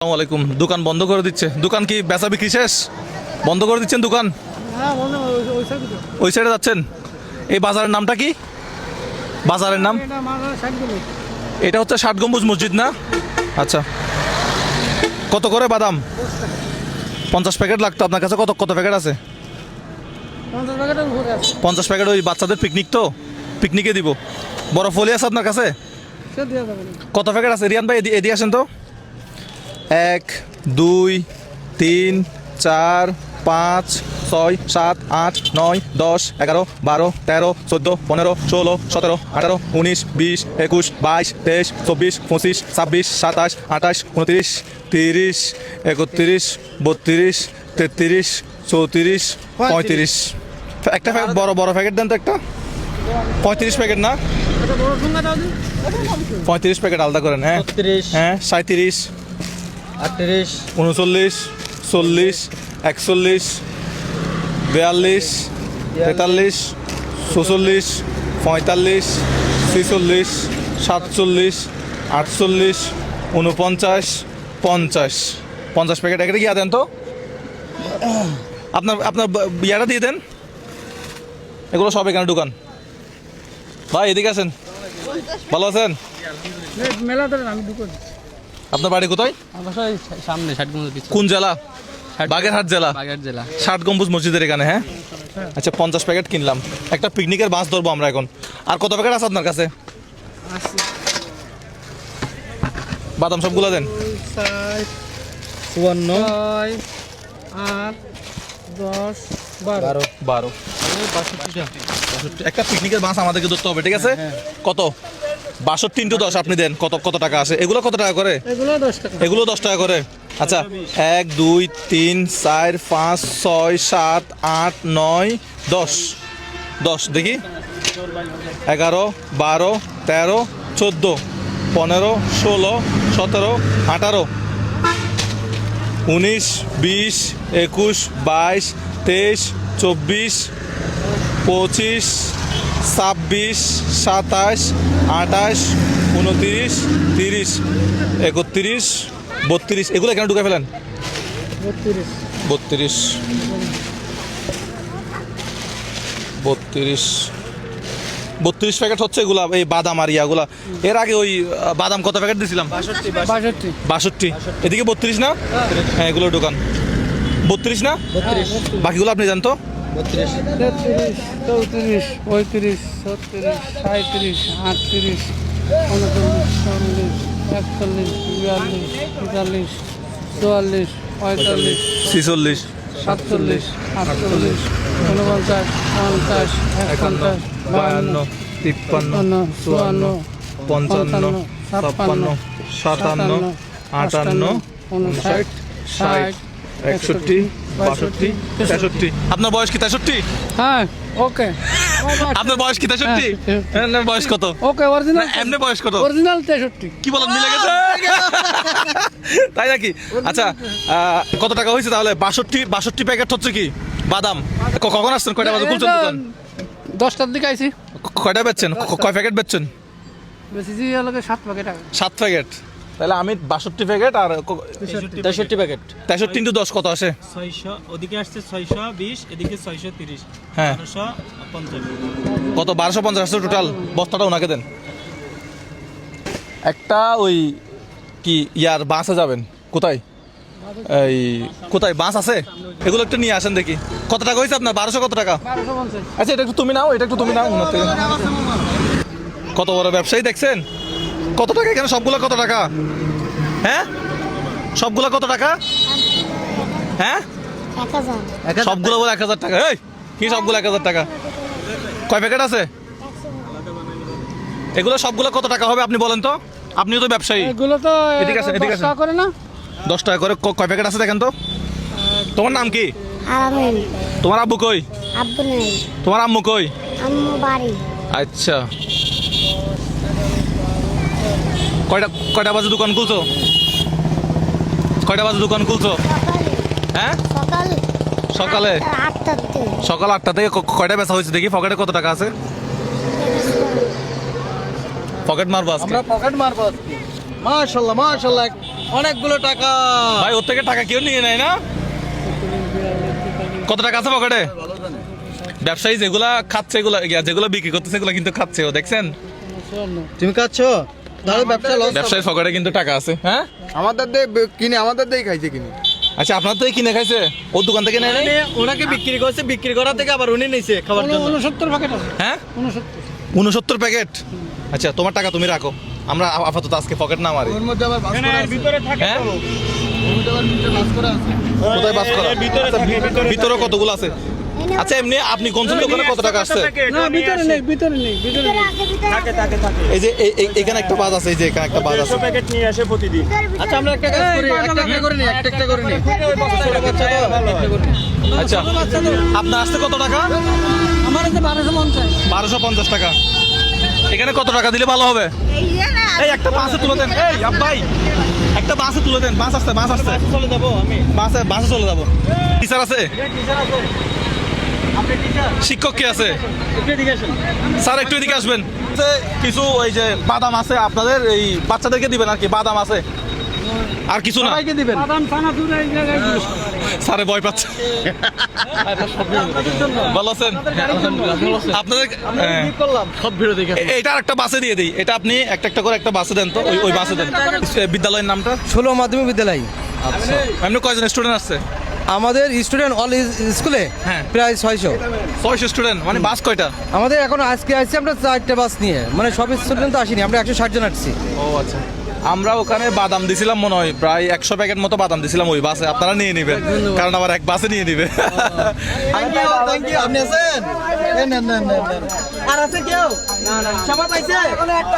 আসসালামু আলাইকুম। দোকান বন্ধ করে দিচ্ছে। দোকান কি বেচা বিক্রি শেষ? বন্ধ করে দিচ্ছেন দোকান? ওই সাইডে যাচ্ছেন? এই বাজারের নামটা কি? বাজারের নাম এটা হচ্ছে ৬০ গম্বুজ মসজিদ না? আচ্ছা, কত করে বাদাম? 50 প্যাকেট লাগতো। আপনার কাছে কত কত প্যাকেট আছে? 50 প্যাকেট। ওই বাচ্চাদের পিকনিক, তো পিকনিকে দিব। বড় ফলি আছে আপনার কাছে? কত প্যাকেট আছে? রিয়ান ভাই এদিকে আসেন তো। 1 2 3 4 5 6 7 8 9 10 11 12 13 14 15 16 17 18 19 20 21 22 23 24 25 26 27 28 29 30 31 32 33 34 35। একটা বড় বড় প্যাকেট দেন তো একটা। 35 প্যাকেট না? 35 প্যাকেট আলাদা করেন। হ্যাঁ হ্যাঁ। 37 38 39 40 41 42 43 44 45 46 47 48 49 50 50 প্যাকেট একটা গিয়ে দেন তো। আপনার আপনার ইয়াটা দিয়ে দেন। এগুলো সব এখানে দোকান। ভাই এদিকে আছেন। ভালো আছেন? আপনার বাড়ি কোথায়? সামনে কোন জেলা? বাগেরহাট জেলা। ৬০ গম্বুজ মসজিদের এখানে। হ্যাঁ আচ্ছা, 50 প্যাকেট কিনলাম। একটা পিকনিকের বাস ধরবো আমরা এখন। আর কত প্যাকেট আছে আপনার কাছে? বাদাম সবগুলো দেন। 54 8 10 12 একটা পিকনিকের বাস আমাদেরকে ধরতে হবে, ঠিক আছে? কত? 62 × 10 আপনি দেন। কত কত টাকা আসে? এগুলো কত টাকা করে? এগুলো 10 টাকা। এগুলো 10 টাকা করে। আচ্ছা, 1 2 3 4 5 6 7 8 9 10 10 দেখি। 11 12 13 14 15 16 17 18 19 20 21 22 23 24 25 26 27 28 29 30 31 32। এগুলো এখানে ঢুকে ফেলেন। 32 32 প্যাকেট হচ্ছে এগুলা, এই বাদাম আর ইয়াগুলা। এর আগে ওই বাদাম কত প্যাকেট দিয়েছিলাম? 62। এদিকে 32 না? হ্যাঁ, এগুলো দোকান 32 না? বাকিগুলো আপনি জান তো। 33 34 35 36 37 38 39 40 41 42 43 44 45 46 46 48 49 50 51 52 53 54 55 56 57 58 59 60 61 62 63। আপনার বয়স কি 63? হ্যাঁ, ওকে। আপনার বয়স কি 63? আপনার বয়স কত? ওকে, অরিজিনাল। এমনি বয়স কত? অরিজিনাল 63। কি বলেন, মিলে গেছে? তাই নাকি? আচ্ছা, কত টাকা হয়েছে তাহলে? 62 প্যাকেট হচ্ছে কি বাদাম। কখন আসছেন? কয়টা বাজে খুলছেন দোকান? 10টার দিকে আইছি। কয়টা বেচছেন? কয় প্যাকেট বেচছেন? বেশি হলো 7 প্যাকেট। 7 প্যাকেট। তাহলে আমি 62 প্যাকেট আর 63 প্যাকেট। 63 × 10 কত আসে? 600 ওদিকে আসছে 620, এদিকে 630। হ্যাঁ, 1250। কত? 1250 আসছে টোটাল। বস্তাটা ওনাকে দেন। একটা ওই কি ইয়ার বাসে যাবেন কোথায়? এই কোথায় বাস আছে? এগুলো একটু নিয়ে আসেন দেখি। কত টাকা হয়েছে আপনার? 1200 কত টাকা? 1250। আচ্ছা, এটা একটু তুমি নাও, এটা একটু তুমি নাও ওনার থেকে। কত বড় ব্যবসায়ী দেখছেন? কত টাকা এখানে? সবগুলো কত টাকা? হ্যাঁ, সবগুলো কত টাকা? হ্যাঁ, 1000 সবগুলো বলে 1000 টাকা। এই কি সবগুলো 1000 টাকা? কয় প্যাকেট আছে? এগুলো সবগুলো কত টাকা হবে আপনি বলেন তো? আপনিও তো ব্যবসায়ী। এগুলো তো এদিকে আসেন, এদিকে 10 আসেন। টাকা করে না? 10 টাকা করে কয় প্যাকেট আছে দেখেন তো। তোমার নাম কি? আরামেন তোমার আব্বু কই? আব্বু নাই, তোমার আম্মু কই? আম্মু বাড়ি। আচ্ছা, কয়টা বাজে দোকান খুলছো? কয়টা বাজে দোকান খুলছো? হ্যাঁ, সকাল সকালে 8টাতে। সকাল 8টা থেকে কয়টা বেচা হয়েছে দেখি। পকেটে কত টাকা আছে? পকেট মারবো আজকে। আমরা পকেট মারবো আজকে। মাশাআল্লাহ মাশাআল্লাহ। অনেকগুলো টাকা। ভাই ওর থেকে টাকা কেউ নিয়ে নেয় না। কত টাকা আছে পকেটে? ব্যবসায়ী যেগুলা খাচ্ছে, যেগুলো বিক্রি করতেছে এগুলো কিন্তু খাচ্ছে, ও দেখছেন? তুমি খাচ্ছো? তাহলে ব্যবসা লস। ব্যবসায়ী পকেটে কিন্তু টাকা আছে। হ্যাঁ, আমাদের দিয়ে কিনে, আমাদের দিয়ে খাইছে কিনে। আচ্ছা আপনার তো এই কিনে খাইছে, ওর দোকান থেকে নেয় নাই? ওনাকে বিক্রি করছে, বিক্রি করা থেকে আবার উনি নিছে খাবার জন্য। 69 প্যাকেট আছে। হ্যাঁ 69। 69 প্যাকেট। আচ্ছা তোমার টাকা তুমি রাখো, আমরা আপাতত আজকে পকেট না মারি। ওর মধ্যে আবার বাস করা আছে। ভিতরে থাকে হ্যাঁ, ওর মধ্যে আবার ভিতরে বাস করা আছে। কোথায় বাস করা? ভিতরে থাকে, ভিতরে কতগুলো আছে? আচ্ছা এমনি আপনি কোনজন দোকানে কত টাকা আসছে? না ভিতরে নেই, ভিতরে নেই, ভিতরে নেই। থাকে থাকে থাকে এই যে এখানে একটা বাস আছে, এই যে এখানে একটা বাস আছে। 100 প্যাকেট নিয়ে আসে প্রতিদিন। আচ্ছা আমরা একটা কাজ করি, একটা করে নি, একটা করে নি। আচ্ছা আপনার আসছে কত টাকা? আমার কাছে 1250। 1250 টাকা। এখানে কত টাকা দিলে ভালো হবে? এই একটা বাসে তুলে দেন। এই ভাই একটা বাসে তুলে দেন। বাস আসছে, বাস আসছে। চলে যাবো আমি। বাসে চলে যাবো। টিচার আছে? শিক্ষক কে আছে? স্যার একটু এদিকে আসবেন। কিছু ওই যে বাদাম আছে আপনাদের, এই বাচ্চাদেরকে দিবেন আর কি, বাদাম আছে আর কিছু না। সবাইকে দিবেন। বাদাম ছানা দুধ এই জায়গায় দিও। স্যারে ভয় পাচ্ছে। ভালো আছেন? আপনাদের কি করলাম? সব ভিডিও দেখে। এটা আরেকটা বাসে দিয়ে দিই। এটা আপনি একটা একটা করে একটা বাসে দেন তো, ওই বাসে দেন। বিদ্যালয়ের নামটা? 16 মাধ্যমিক বিদ্যালয়। আচ্ছা এমনি কয়জন স্টুডেন্ট আসছে? আমাদের স্টুডেন্ট অল স্কুলে হ্যাঁ। প্রায় 600। 600 স্টুডেন্ট, মানে বাস কয়টা? আমাদের এখন আজকে আসছি আমরা 4টে বাস নিয়ে, মানে সব স্টুডেন্ট তো আসেনি, আমরা 160 জন আসছি। ও আচ্ছা, আমরা ওখানে বাদাম দিছিলাম মনে হয়, প্রায় 100 প্যাকেট মতো বাদাম দিছিলাম ওই বাসে। আপনারা নিয়ে নেবেন, কারণ আবার এক বাসে নিয়ে নিবে। Thank you. আপনি আছেন? আর আছে কেউ? না সবাই পাইছে?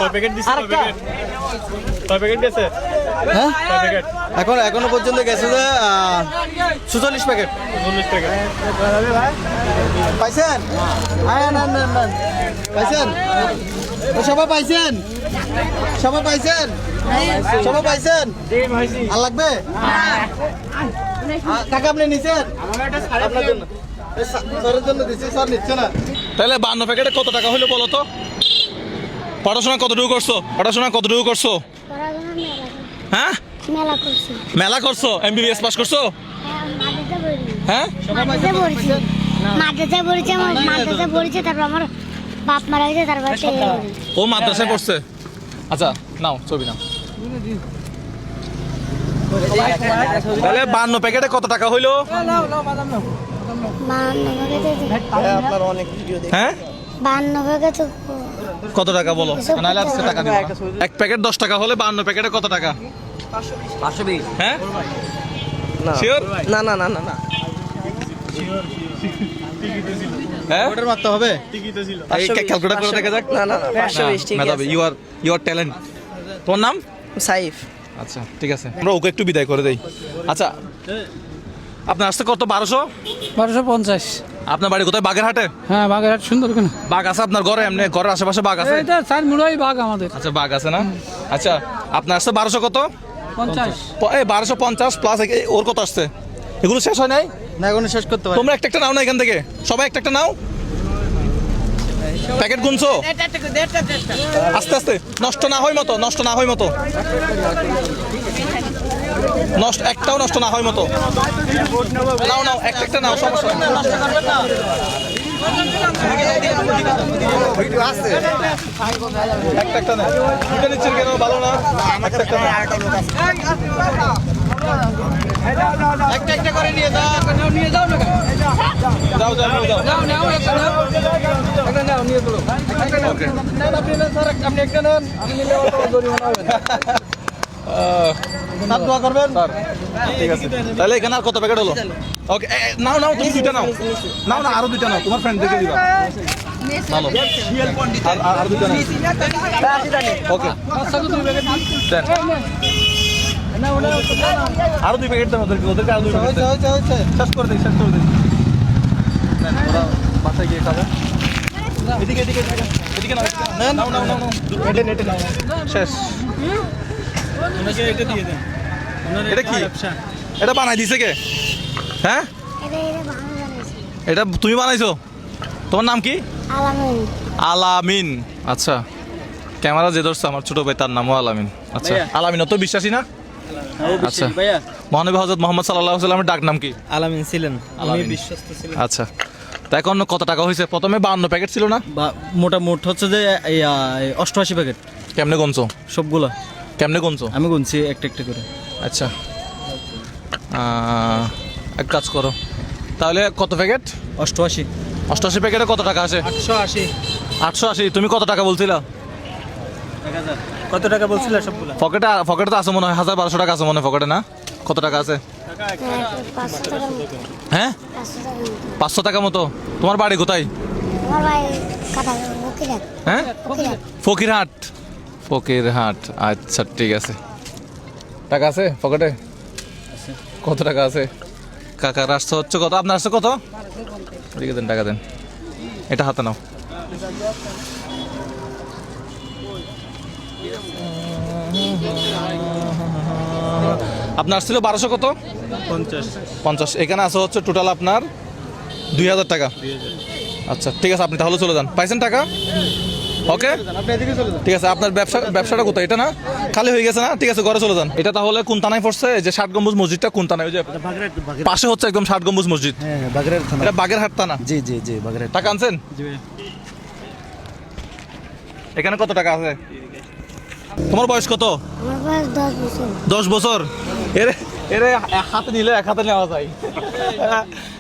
কয় প্যাকেট দিছে? কয় প্যাকেট দিছে? হ্যাঁ কয় প্যাকেট? এখনো পর্যন্ত গেছে যে 46 প্যাকেট 19 প্যাকেট। পাইছেন। পাইছেন? ও সবাই পাইছেন? সবাই পাইছেন? সবাই পাইছেন? আর লাগবে? টাকা আপনি নিছেন? আপনার জন্য। স্যারের জন্য দিচ্ছি, স্যার নিচ্ছে না। তাহলে 52 প্যাকেটে কত টাকা হলো বলো তো? পড়াশোনা কতটুকু করছো? পড়াশোনা কতটুকু করছো? হ্যাঁ মেলা করছি। মেলা করছো? এমবিবিএস পাস করছো? হ্যাঁ মাদ্রাসায় পড়েছি, আমার মাদ্রাসায় পড়েছে, তারপর আমার বাপ মারা গেছে, তারপর ও মাদ্রাসায় পড়ছে। আচ্ছা নাও ছবি নাও। তাহলে 52 প্যাকেটে কত টাকা হইলো? 52 প্যাকেট কত টাকা বলো? নাহলে আজকে টাকা দিবো না। এক প্যাকেট 10 টাকা হলে 52 প্যাকেটে কত টাকা? 520। হ্যাঁ শিওর? না না না না না, হ্যাঁ ওটার মারতে হবে। এই ক্যালকুলেট করে দেখা যাক। না না না, 520 ঠিক মেধাবী, ইউ আর ট্যালেন্ট। তোমার নাম? সাইফ। আচ্ছা ঠিক আছে, আমরা ওকে একটু বিদায় করে দেই। আচ্ছা আপনার আসতে কত? 1200? 1250। আপনার বাড়ি কোথায়? বাগেরহাটে? হ্যাঁ বাগেরহাট সুন্দরবন। বাঘ আছে আপনার ঘরে? এমনি ঘরের আশেপাশে বাঘ আছে? এটা চার মুড়াই বাঘ আমাদের। আচ্ছা বাঘ আছে না? আচ্ছা আপনার আসছে 1200 কত? 50। এই 1250 প্লাস ওর কত আসছে? এগুলো শেষ হয় নাই? না এখনো শেষ করতে পারি। তোমরা একটা একটা নাও না এখান থেকে, সবাই একটা একটা নাও। প্যাকেট গুনছো? আস্তে আস্তে, নষ্ট না হয় মতো, নষ্ট না হয় মতো, নষ্ট একটাও নষ্ট না হয় মতো। নাও নাও একটা একটা নাও, সমস্যা নেই। একটা একটা নাও। দুটো নিচ্ছেন কেন? ভালো না? একটা একটা নাও। একটা একটা করে নিয়ে যাও। নিয়ে যাও না। যাও যাও নিয়ে যাও। নাও নাও একটা নাও। একটা নাও নিয়ে চলো। ওকে আপনি নেন স্যার, আপনি একটা নেন। আমি নিলে অত জরিমানা হবে। স্যার দোয়া করবেন। ঠিক আছে, তাহলে এখানে আর কত প্যাকেট হলো? ওকে নাও নাও, তুমি দুইটা নাও। নাও না আরো দুইটা নাও, তোমার ফ্রেন্ড দেখে দিবা। ভালো আর দুইটা নাও। ওকে দেন। আরো 2 প্যাকেট দেন ওদেরকে আরো 2 প্যাকেট দেন। শেষ করে দিই, শেষ করে দিই। দেন, ওরা বাসায় গিয়ে খাবে। এদিকে এদিকে এদিকে এদিকে নাও, নাও নাও নাও নাও। নেটে নেটে নাও। শেষ। ওনাকে এটা দিয়ে দেন। ওনার এটা কি? ব্যবসা। এটা বানাই দিছে কে? হ্যাঁ এটা তুমি বানাইছো? তোমার নাম কি? আলামিন। আলামিন। আচ্ছা ক্যামেরা যে ধরছে আমার ছোট ভাই, তার নামও আলামিন। আচ্ছা আলামিন অত বিশ্বাসী না? আচ্ছা মহানবী হযরত মুহাম্মদ সাল্লাল্লাহু আলাইহি সাল্লামের ডাক নাম কি? আলামিন ছিলেন, আমি আলামিন। বিশ্বস্ত ছিলেন। আচ্ছা তা এখন কত টাকা হয়েছে? প্রথমে 52 প্যাকেট ছিল না? মোটামুট হচ্ছে যে 88 প্যাকেট কেমনে গুনছো? সবগুলা কেমনে গুনছো? আমি গুনছি একটা একটা করে। আচ্ছা এক কাজ করো তাহলে কত প্যাকেট? 88। 88 প্যাকেটে কত টাকা আসে? 880। 880। তুমি কত টাকা বলছিলা? 1000। কত টাকা বলছিল সবগুলা? পকেটে তো আছে মনে হয় 1200 টাকা আছে মনে হয় পকেটে, না? কত টাকা আছে? 500 টাকার মতো। হ্যাঁ 500 টাকার মতো। 500 টাকা মতো। তোমার বাড়ি কোথায়? আমার ভাই কাটা বকিরাত। হ্যাঁ বকিরাত। ফকিরহাট। ফকিরহাট, আচ্ছা ঠিক আছে। টাকা আছে পকেটে? কত টাকা আছে? কাকার আসছে হচ্ছে কত? আপনার আসছে কত? এদিকে দেন, টাকা দেন, এটা হাতে নাও। আপনার আসছিল 1200 কত? 50। এখানে আছে হচ্ছে টোটাল আপনার 2000 টাকা। আচ্ছা ঠিক আছে, আপনি তাহলে চলে যান। পাইছেন টাকা? ওকে ঠিক আছে। আপনার ব্যবসাটা কোথায়? এটা না খালি হয়ে গেছে না? ঠিক আছে, ঘরে চলে যান। এটা তাহলে কোন থানায় পড়ছে? এই যে 60 গম্বুজ মসজিদটা কোন থানায়? ওই যে পাশে হচ্ছে একদম 60 গম্বুজ মসজিদ। হ্যাঁ বাগেরহাট থানা। এটা বাগেরহাট থানা। জি জি জি বাগেরহাট। টাকা আনছেন? জি। এখানে কত টাকা আছে? তোমার বয়স কত? আমার বয়স 10 বছর। 10 বছর। এরে এরে এক হাতে নিলে এক হাতে নেওয়া যায়।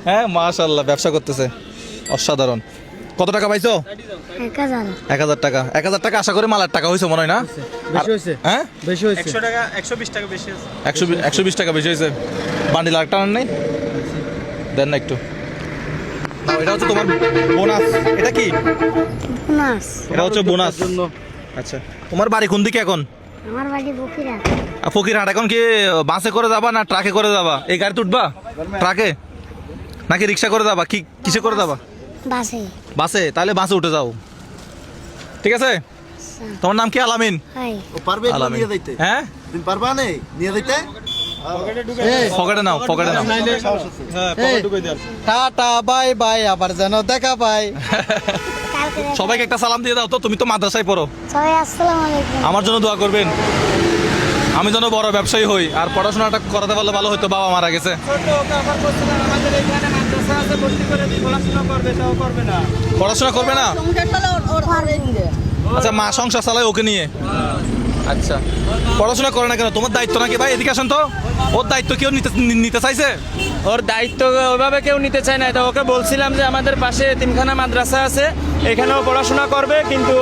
হ্যাঁ মাশাআল্লাহ, ব্যবসা করতেছে, অসাধারণ। কত টাকা পাইছো? 1000। 1000 টাকা। 1000 টাকা আশা করে মালার টাকা হয়েছে মনে হয়, না? বেশি হয়েছে। হ্যাঁ বেশি হয়েছে। 100 টাকা 120 টাকা বেশি আছে। 120 টাকা বেশি হয়েছে। বান্ডিল আরেকটা আনেন নাই? দেন না একটু। নাও, এটা হচ্ছে তোমার বোনাস। এটা কি? বোনাস। এটা হচ্ছে বোনাস। আচ্ছা তোমার বাড়ি কোন দিকে এখন? আমার বাড়ি বকিরাত। ফকিরহাট। এখন কি বাসে করে যাবা না ট্রাকে করে যাবা? এই গাড়িতে উঠবা? ট্রাকে নাকি রিক্সা করে যাবা? কি কিসে করে যাবা? বাসে। বাসে। তাহলে বাসে উঠে যাও, ঠিক আছে? তোমার নাম কি? আলামিন। হাই। ও পারবে এগুলো আলামিন। নিয়ে যাইতে? হ্যাঁ তুমি পারবা না নিয়ে যাইতে? পকেটে নাও, পকেটে নাও। টাটা বাই বাই, আবার যেন দেখা পাই। কালকে সবাইকে একটা সালাম দিয়ে দাও তো। তুমি তো মাদ্রাসায় পড়ো। সবাই আসসালামু আলাইকুম। আমার জন্য দোয়া করবেন, আমি যেন বড় ব্যবসায়ী হই। আর পড়াশোনাটা করাতে পারলে ভালো হতো, বাবা মারা গেছে। আমাদের এখানে মাদ্রাসা আছে, ভর্তি করে দিই, পড়াশোনা করবে, তাও করবে না। পড়াশোনা করবে না? আচ্ছা মা সংসার চালায় ওকে নিয়ে। আচ্ছা পড়াশোনা করে না কেন? তোমার দায়িত্ব নাকি ভাই? এদিকে আসেন তো। ওর দায়িত্ব কেউ নিতে চাইছে? ওর দায়িত্ব ওইভাবে কেউ নিতে চায় না। এটা ওকে বলছিলাম যে আমাদের পাশে এতিমখানা মাদ্রাসা আছে, এখানেও পড়াশোনা করবে, কিন্তু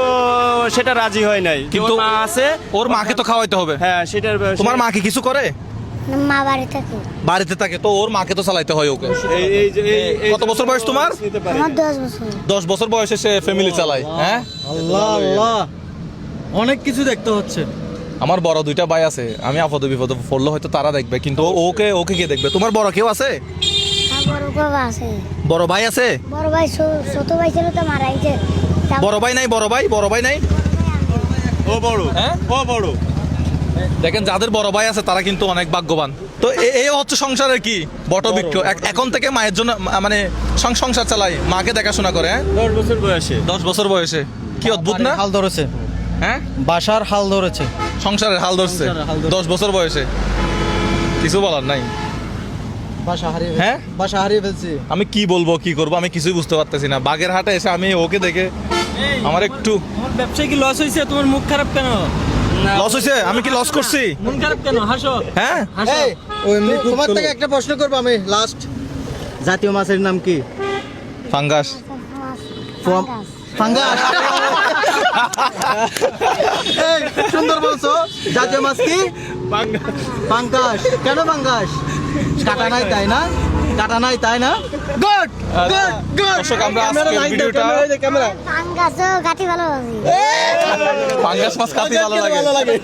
সেটা রাজি হয় নাই। কিন্তু কিন্তু মা আছে, ওর মাকে তো খাওয়াইতে হবে। হ্যাঁ সেটার তোমার মা কি কিছু করে? মা বাড়ি থাকে। বাড়িতে থাকে তো ওর মাকে তো চালাইতে হয় ওকে। কত বছর বয়স তোমার? আমার 10 বছর। 10 বছর বয়সে সে ফ্যামিলি চালায়। হ্যাঁ আল্লাহ আল্লাহ, অনেক কিছু দেখতে হচ্ছে। আমার বড় 2টা ভাই আছে, আমি আপদ বিপদ পড়লে হয়তো তারা দেখবে, কিন্তু ওকে ওকে কে দেখবে? তোমার বড় কেউ আছে? আমার বড় বাবা আছে। বড় ভাই আছে? বড় ভাই ছোট ভাই ছিল তো মারা গেছে। বড় ভাই নাই? বড় ভাই নাই? ও বড়, হ্যাঁ ও বড়। দেখেন যাদের বড় ভাই আছে তারা কিন্তু অনেক ভাগ্যবান। তো এই হচ্ছে সংসারের কি বটবৃক্ষ। এখন থেকে মায়ের জন্য মানে সংসার চালায়, মাকে দেখাশোনা করে। হ্যাঁ 10 বছর বয়সে। 10 বছর বয়সে, কি অদ্ভুত না? হাল ধরেছে, হ্যাঁ বাসার হাল ধরেছে। সংসারের হাল ধরছে সংসারের হাল ধরছে। 10 বছর বয়সে, কিছু বলার নাই। বাসা হারিয়ে হ্যাঁ? বাসা হারিয়ে ফেলছি। আমি কি বলবো কি করবো আমি কিছুই বুঝতে পারতেছি না। বাগেরহাটে এসে আমি ওকে দেখে আমার একটু তোমার ব্যবসায় কি লস হয়েছে? তোমার মুখ খারাপ কেন? লস হয়েছে। আমি কি লস করছি? মন খারাপ কেন? হাসো, হ্যাঁ হাসো। এই, তোমার থেকে একটা প্রশ্ন করবো আমি লাস্ট। জাতীয় মাছের নাম কি? ফাঙ্গাস। ফাঙ্গাস। এই, সুন্দর বলছো। জাতীয় মাছ কি? ফাঙ্গাস। কেন ফাঙ্গাস? কাটা নাই তাই না? কাটা নাই তাই না? Good good good. দর্শক, আমরা আজকের ভিডিওটা পাঙ্গাসও গাটি ভালো আছে। ফাঙ্গাস মাছ খাতে ভালো লাগে।